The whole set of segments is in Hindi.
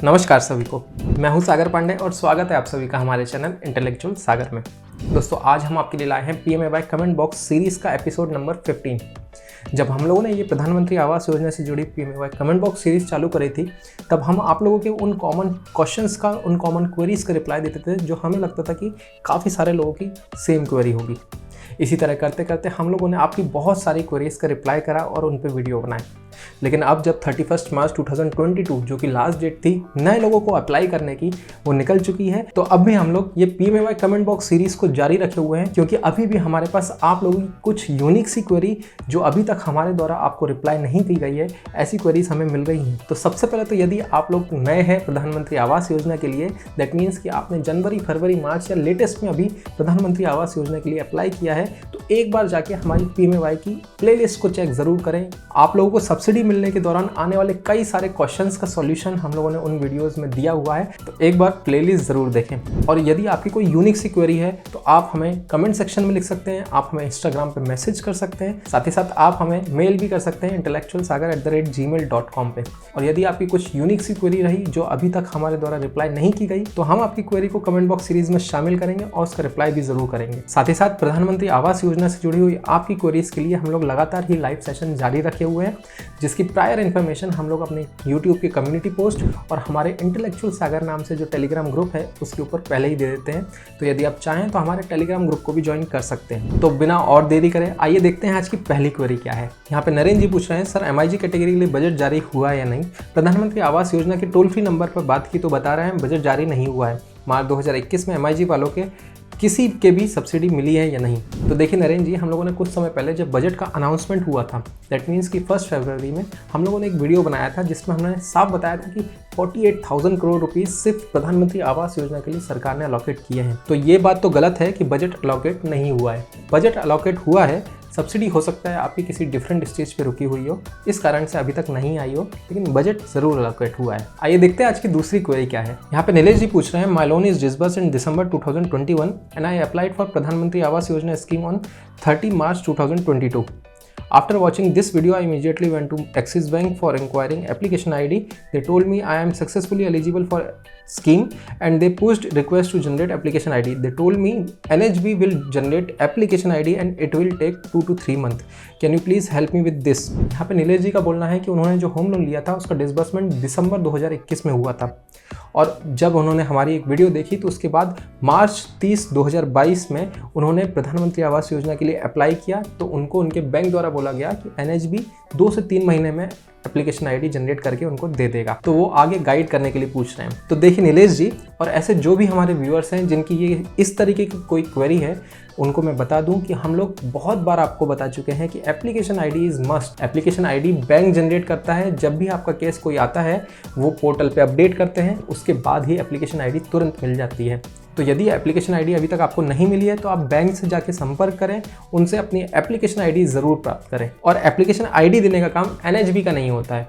नमस्कार सभी को, मैं हूं सागर पांडे और स्वागत है आप सभी का हमारे चैनल इंटेलेक्चुअल सागर में। दोस्तों, आज हम आपके लिए लाए हैं PMAY कमेंट बॉक्स सीरीज़ का एपिसोड नंबर 15। जब हम लोगों ने ये प्रधानमंत्री आवास योजना से जुड़ी PMAY कमेंट बॉक्स सीरीज़ चालू करी थी, तब हम आप लोगों के उन कॉमन क्वेश्चंस का, उन कॉमन क्वेरीज़ का रिप्लाई देते थे जो हमें लगता था कि काफ़ी सारे लोगों की सेम क्वेरी होगी। इसी तरह करते करते हम लोगों ने आपकी बहुत सारी क्वेरीज का रिप्लाई करा और उन पे वीडियो बनाए। लेकिन अब जब 31 मार्च 2022 जो कि लास्ट डेट थी नए लोगों को अप्लाई करने की, वो निकल चुकी है, तो अब भी हम लोग ये PMAY कमेंट बॉक्स सीरीज़ को जारी रखे हुए हैं, क्योंकि अभी भी हमारे पास आप लोगों की कुछ यूनिक सी क्वेरी जो अभी तक हमारे द्वारा आपको रिप्लाई नहीं की गई है, ऐसी क्वेरीज हमें मिल रही हैं। तो सबसे पहले तो यदि आप लोग नए हैं प्रधानमंत्री आवास योजना के लिए, दैट मीन्स कि आपने जनवरी, फरवरी, मार्च या लेटेस्ट में अभी प्रधानमंत्री आवास योजना के लिए अप्लाई किया है, तो एक बार जाके हमारी PMAY की प्लेलिस्ट को चेक ज़रूर करें। आप लोगों को सब्सिडी मिलने के दौरान आने वाले कई सारे क्वेश्चंस का सॉल्यूशन हम लोगों ने उन वीडियोस में दिया हुआ है, तो एक बार प्लेलिस्ट ज़रूर देखें। और यदि आपकी कोई यूनिक सी क्वेरी है तो आप हमें कमेंट सेक्शन में लिख सकते हैं, आप हमें इंस्टाग्राम पे मैसेज कर सकते हैं, साथ ही साथ आप हमें मेल भी कर सकते हैं intellectualsagar@gmail.com पे। और यदि आपकी कुछ यूनिक सी क्वेरी रही जो अभी तक हमारे द्वारा रिप्लाई नहीं की गई, तो हम आपकी क्वेरी को कमेंट बॉक्स सीरीज में शामिल करेंगे और उसका रिप्लाई भी जरूर करेंगे। साथ ही साथ प्रधानमंत्री आवास योजना से जुड़ी हुई आपकी क्वेरीज के लिए हम लोग लगातार ही लाइव सेशन जारी रखे हुए हैं, जिसकी प्रायर इन्फॉर्मेशन हम लोग अपने यूट्यूब के कम्युनिटी पोस्ट और हमारे इंटेलेक्चुअल सागर नाम से जो टेलीग्राम ग्रुप है उसके ऊपर पहले ही दे देते हैं। तो यदि आप चाहें तो हमारे टेलीग्राम ग्रुप को भी ज्वाइन कर सकते हैं। तो बिना और देरी करें आइए देखते हैं आज की पहली क्वेरी क्या है। यहाँ पे नरेंद्र जी पूछ रहे हैं, सर MIG कैटेगरी के लिए बजट जारी हुआ या नहीं? प्रधानमंत्री आवास योजना के टोल फ्री नंबर पर बात की तो बता रहे हैं बजट जारी नहीं हुआ है। मार्च 2021 में MIG वालों के किसी के भी सब्सिडी मिली है या नहीं? तो देखिए नरेंद्र जी, हम लोगों ने कुछ समय पहले जब बजट का अनाउंसमेंट हुआ था, दैट मीन्स कि 1 फरवरी में हम लोगों ने एक वीडियो बनाया था जिसमें हमने साफ बताया था कि 48,000 करोड़ रुपीस सिर्फ प्रधानमंत्री आवास योजना के लिए सरकार ने अलॉकेट किए हैं। तो ये बात तो गलत है कि बजट अलॉकेट नहीं हुआ है। बजट अलॉकेट हुआ है, सब्सिडी हो सकता है आपकी किसी डिफरेंट स्टेज पे रुकी हुई हो, इस कारण से अभी तक नहीं आई हो, लेकिन बजट जरूर अलॉकेट हुआ है। आइए देखते हैं आज की दूसरी क्वेरी क्या है। यहाँ पे नीलेश जी पूछ रहे हैं, my loan is disbursed in December 2021 and I applied for प्रधानमंत्री Awas Yojana scheme on 30 March 2022. After watching this video, I immediately went to Axis Bank for inquiring application ID. They told me I am successfully eligible for scheme and they pushed request to generate application ID. They told me NHB will generate application ID and it will take 2 to 3 months. Can you please help me with this? यहाँ पे नीलेश जी का बोलना है कि उन्होंने जो होम लोन लिया था उसका डिसबर्समेंट दिसंबर 2021 में हुआ था, और जब उन्होंने हमारी एक वीडियो देखी तो उसके बाद मार्च 30, 2022 में उन्होंने प्रधानमंत्री आवास योजना के लिए अप्लाई किया, तो उनको उनके बैंक द्वारा बोला गया कि NHB 2 से 3 महीने में एप्लीकेशन ID जनरेट करके उनको दे देगा। तो वो आगे गाइड करने के लिए पूछ रहे हैं। तो देखिए नीलेश जी, और ऐसे जो भी हमारे व्यूअर्स हैं जिनकी ये इस तरीके की कोई क्वेरी है, उनको मैं बता दूं कि हम लोग बहुत बार आपको बता चुके हैं कि application ID is must. Application ID bank generate करता है। जब भी आपका केस कोई आता है वो पोर्टल पे अपडेट करते हैं, उसके बाद ही एप्लीकेशन ID तुरंत मिल जाती है। तो यदि एप्लीकेशन ID अभी तक आपको नहीं मिली है तो आप बैंक से जाके संपर्क करें, उनसे अपनी एप्लीकेशन ID ज़रूर प्राप्त करें। और एप्लीकेशन ID देने का काम NHB का नहीं होता है।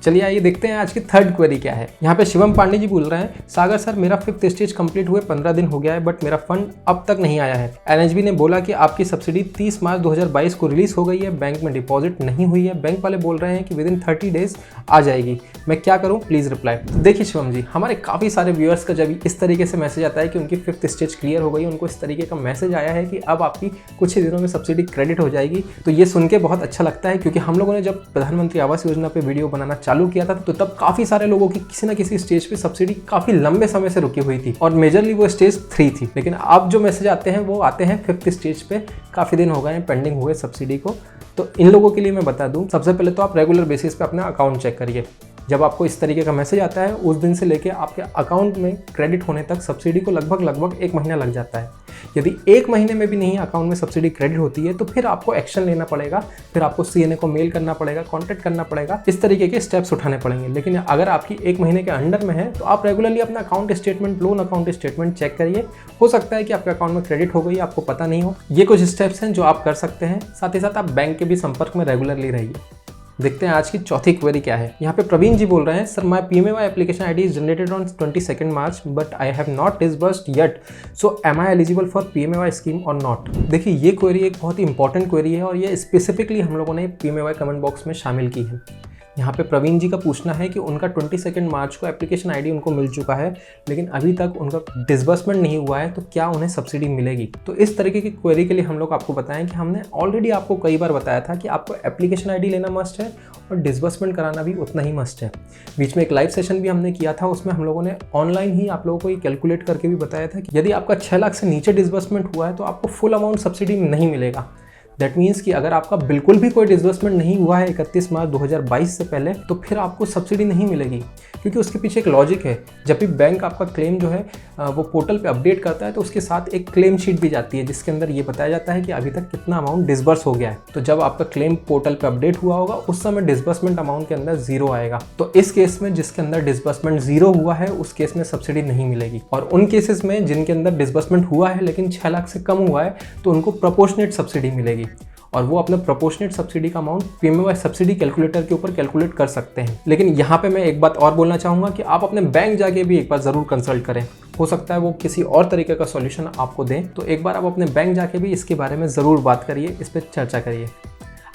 चलिए आइए देखते हैं आज की थर्ड क्वेरी क्या है। यहाँ पे शिवम पांडे जी बोल रहे हैं, सागर सर मेरा 5th स्टेज कंप्लीट हुए 15 दिन हो गया है, बट मेरा फंड अब तक नहीं आया है। NHB ने बोला कि आपकी सब्सिडी 30 मार्च 2022 को रिलीज हो गई है, बैंक में डिपॉजिट नहीं हुई है। बैंक वाले बोल रहे हैं कि विदिन 30 डेज आ जाएगी, मैं क्या करूँ प्लीज़ रिप्लाई। तो देखिए शिवम जी, हमारे काफ़ी सारे व्यूअर्स का जब इस तरीके से मैसेज आता है कि उनकी 5th स्टेज क्लियर हो गई, उनको इस तरीके का मैसेज आया है कि अब आपकी कुछ ही दिनों में सब्सिडी क्रेडिट हो जाएगी, तो ये सुन के बहुत अच्छा लगता है, क्योंकि हम लोगों ने जब प्रधानमंत्री आवास योजना पर वीडियो बनाना चालू किया था तो तब काफी सारे लोगों की किसी ना किसी स्टेज पे सब्सिडी काफी लंबे समय से रुकी हुई थी, और मेजरली वो स्टेज 3 थी। लेकिन अब जो मैसेज आते हैं वो आते हैं 5th स्टेज पे, काफी दिन हो गए हैं पेंडिंग हुए सब्सिडी को। तो इन लोगों के लिए मैं बता दूं, सबसे पहले तो आप रेगुलर बेसिस पे अपना अकाउंट चेक करिए। जब आपको इस तरीके का मैसेज आता है उस दिन से लेके आपके अकाउंट में क्रेडिट होने तक सब्सिडी को लगभग 1 महीना लग जाता है। यदि 1 महीने में भी नहीं अकाउंट में सब्सिडी क्रेडिट होती है तो फिर आपको एक्शन लेना पड़ेगा, फिर आपको CNA को मेल करना पड़ेगा, कॉन्टैक्ट करना पड़ेगा, इस तरीके के स्टेप्स उठाने पड़ेंगे। लेकिन अगर आपकी 1 महीने के अंडर में है तो आप रेगुलरली अपना account statement, loan account statement check करिए। हो सकता है कि आपके अकाउंट में क्रेडिट हो गई, आपको पता नहीं हो। ये कुछ स्टेप्स हैं जो आप कर सकते हैं। साथ ही साथ आप बैंक के भी संपर्क में रेगुलरली रहिए। देखते हैं आज की चौथी क्वेरी क्या है। यहाँ पे प्रवीण जी बोल रहे हैं, sir my PMAY application ID is generated on 22 March but I have not disbursed yet, so am I eligible for PMAY scheme और नॉट। देखिए ये क्वेरी एक बहुत ही इंपॉर्टेंट क्वेरी है और ये स्पेसिफिकली हम लोगों ने PMAY कमेंट बॉक्स में शामिल की है। यहाँ पे प्रवीण जी का पूछना है कि उनका 22 मार्च को एप्लीकेशन आईडी उनको मिल चुका है, लेकिन अभी तक उनका डिसबर्समेंट नहीं हुआ है, तो क्या उन्हें सब्सिडी मिलेगी। तो इस तरीके की क्वेरी के लिए हम लोग आपको बताएं कि हमने ऑलरेडी आपको कई बार बताया था कि आपको एप्लीकेशन आईडी लेना मस्ट है और डिसबर्समेंट कराना भी उतना ही मस्ट है। बीच में एक लाइव सेशन भी हमने किया था, उसमें हम लोगों ने ऑनलाइन ही आप लोगों को ये कैलकुलेट करके भी बताया था कि यदि आपका 6 लाख से नीचे डिसबर्समेंट हुआ है तो आपको फुल अमाउंट सब्सिडी नहीं मिलेगा। दैट मीन्स कि अगर आपका बिल्कुल भी कोई डिसबर्समेंट नहीं हुआ है 31 मार्च 2022 से पहले, तो फिर आपको सब्सिडी नहीं मिलेगी, क्योंकि उसके पीछे एक लॉजिक है। जब भी बैंक आपका क्लेम जो है वो पोर्टल पे अपडेट करता है तो उसके साथ एक क्लेम शीट भी जाती है, जिसके अंदर ये बताया जाता है कि अभी तक कितना अमाउंट डिसबर्स हो गया है। तो जब आपका क्लेम पोर्टल पे अपडेट हुआ होगा उस समय डिसबर्समेंट अमाउंट के अंदर 0 आएगा। तो इस केस में जिसके अंदर डिसबर्समेंट 0 हुआ है उस केस में सब्सिडी नहीं मिलेगी, और उन केसेस में जिनके अंदर डिसबर्समेंट हुआ है लेकिन 6 लाख से कम हुआ है तो उनको प्रोपोर्शनेट सब्सिडी मिलेगी, और वो अपने प्रोपोर्शनेट सब्सिडी का अमाउंट पीएमएवाई सब्सिडी कैलकुलेटर के ऊपर कैलकुलेट कर सकते हैं। लेकिन यहाँ पे मैं एक बात और बोलना चाहूँगा कि आप अपने बैंक जाके भी एक बार ज़रूर कंसल्ट करें। हो सकता है वो किसी और तरीके का सॉल्यूशन आपको दें, तो एक बार आप अपने बैंक जाके भी इसके बारे में ज़रूर बात करिए, इस पर चर्चा करिए।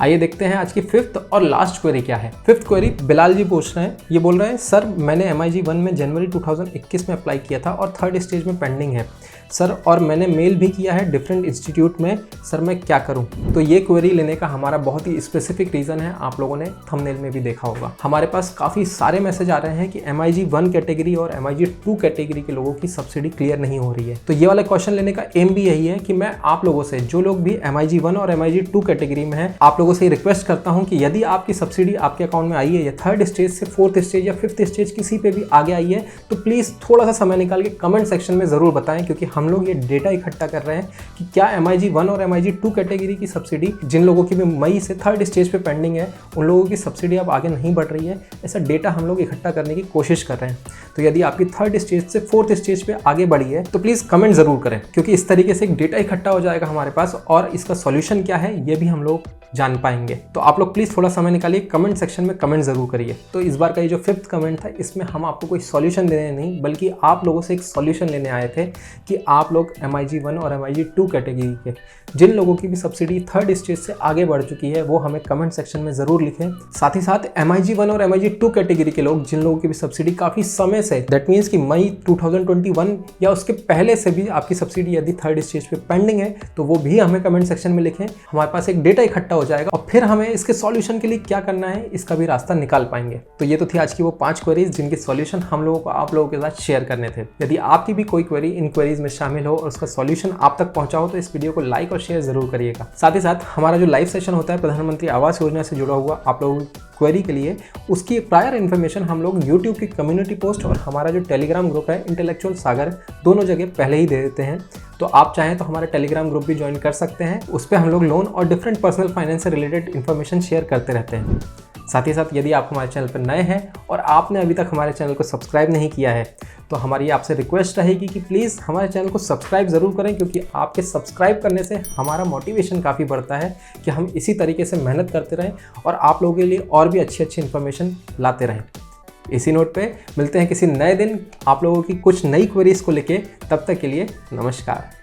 आइए देखते हैं आज की 5th और लास्ट क्वेरी क्या है। 5th क्वेरी बिलाल जी पूछ रहे हैं। ये बोल रहे हैं, सर मैंने MIG 1 में जनवरी 2021 में अप्लाई किया था और 3rd स्टेज में पेंडिंग है सर, और मैंने मेल भी किया है डिफरेंट इंस्टीट्यूट में, सर मैं क्या करूं। तो ये क्वेरी लेने का हमारा बहुत ही स्पेसिफिक रीज़न है, आप लोगों ने थंबनेल में भी देखा होगा। हमारे पास काफ़ी सारे मैसेज आ रहे हैं कि MIG 1 कैटेगरी और MIG 2 कैटेगरी के लोगों की सब्सिडी क्लियर नहीं हो रही है। तो ये वाला क्वेश्चन लेने का एम भी यही है कि मैं आप लोगों से, जो लोग भी MIG 1 और MIG 2 कैटेगरी में है, आप लोगों से रिक्वेस्ट करता हूँ कि यदि आपकी सब्सिडी आपके अकाउंट में आई है या 3rd स्टेज से 4th स्टेज या 5th स्टेज किसी पे भी आगे आई है, तो प्लीज़ थोड़ा सा समय निकाल के कमेंट सेक्शन में ज़रूर बताएं, क्योंकि हम लोग ये डेटा इकट्ठा कर रहे हैं कि क्या MIG 1 और MIG 2 कैटेगरी की सब्सिडी, जिन लोगों की भी मई से 3rd स्टेज पे पेंडिंग है, उन लोगों की सब्सिडी अब आगे नहीं बढ़ रही है। ऐसा डेटा हम लोग इकट्ठा करने की कोशिश कर रहे हैं। तो यदि आपकी 3rd स्टेज से 4th स्टेज पे आगे बढ़ी है तो प्लीज़ कमेंट ज़रूर करें, क्योंकि इस तरीके से एक डेटा इकट्ठा हो जाएगा हमारे पास, और इसका सॉल्यूशन क्या है ये भी हम लोग जान पाएंगे। तो आप लोग प्लीज़ थोड़ा समय निकालिए, कमेंट सेक्शन में कमेंट ज़रूर करिए। तो इस बार का ये जो 5th कमेंट था, इसमें हम आपको कोई सॉल्यूशन देने नहीं, बल्कि आप लोगों से एक सॉल्यूशन लेने आए थे कि आप लोग MIG 1 और MIG 2 कैटेगरी के जिन लोगों की भी सब्सिडी 3rd स्टेज से आगे बढ़ चुकी है वो हमें कमेंट सेक्शन में ज़रूर लिखें। साथ ही साथ MIG 1 और MIG 2 कैटेगरी के लोग जिन लोगों की भी सब्सिडी काफ़ी समय से, दैट मीन्स कि मई 2021 या उसके पहले से भी आपकी सब्सिडी यदि 3rd स्टेज पे पेंडिंग है, तो वो भी हमें कमेंट सेक्शन में लिखें। हमारे पास एक डेटा इकट्ठा हो जाएगा और फिर हमें इसके सॉल्यूशन के लिए क्या करना है इसका भी रास्ता निकाल पाएंगे। तो ये तो थी आज की वो 5 क्वेरीज जिनके सॉल्यूशन हम लोगों को आप लोगों के साथ शेयर करने थे। यदि आपकी भी कोई क्वेरी इन क्वेरीज में शामिल हो और उसका सॉल्यूशन आप तक पहुंचा हो तो इस वीडियो को लाइक और शेयर जरूर करिएगा। साथ ही साथ हमारा जो लाइव सेशन होता है प्रधानमंत्री आवास योजना से जुड़ा हुआ आप लोगों की क्वेरी के लिए, उसकी प्रायर इन्फॉर्मेशन हम लोग यूट्यूब की कम्युनिटी पोस्ट और हमारा जो टेलीग्राम ग्रुप है इंटेलेक्चुअल सागर, दोनों जगह पहले ही दे देते हैं। तो आप चाहें तो हमारा टेलीग्राम ग्रुप भी ज्वाइन कर सकते हैं। उस पर हम लोग लोन और डिफरेंट पर्सनल फाइनेंस से रिलेटेड इन्फॉर्मेशन शेयर करते रहते हैं। साथ ही साथ यदि आप हमारे चैनल पर नए हैं और आपने अभी तक हमारे चैनल को सब्सक्राइब नहीं किया है, तो हमारी आपसे रिक्वेस्ट रहेगी कि प्लीज़ हमारे चैनल को सब्सक्राइब ज़रूर करें, क्योंकि आपके सब्सक्राइब करने से हमारा मोटिवेशन काफ़ी बढ़ता है कि हम इसी तरीके से मेहनत करते रहें और आप लोगों के लिए और भी अच्छी अच्छी इन्फॉर्मेशन लाते रहें। इसी नोट पे मिलते हैं किसी नए दिन आप लोगों की कुछ नई क्वेरीज को लेके। तब तक के लिए नमस्कार।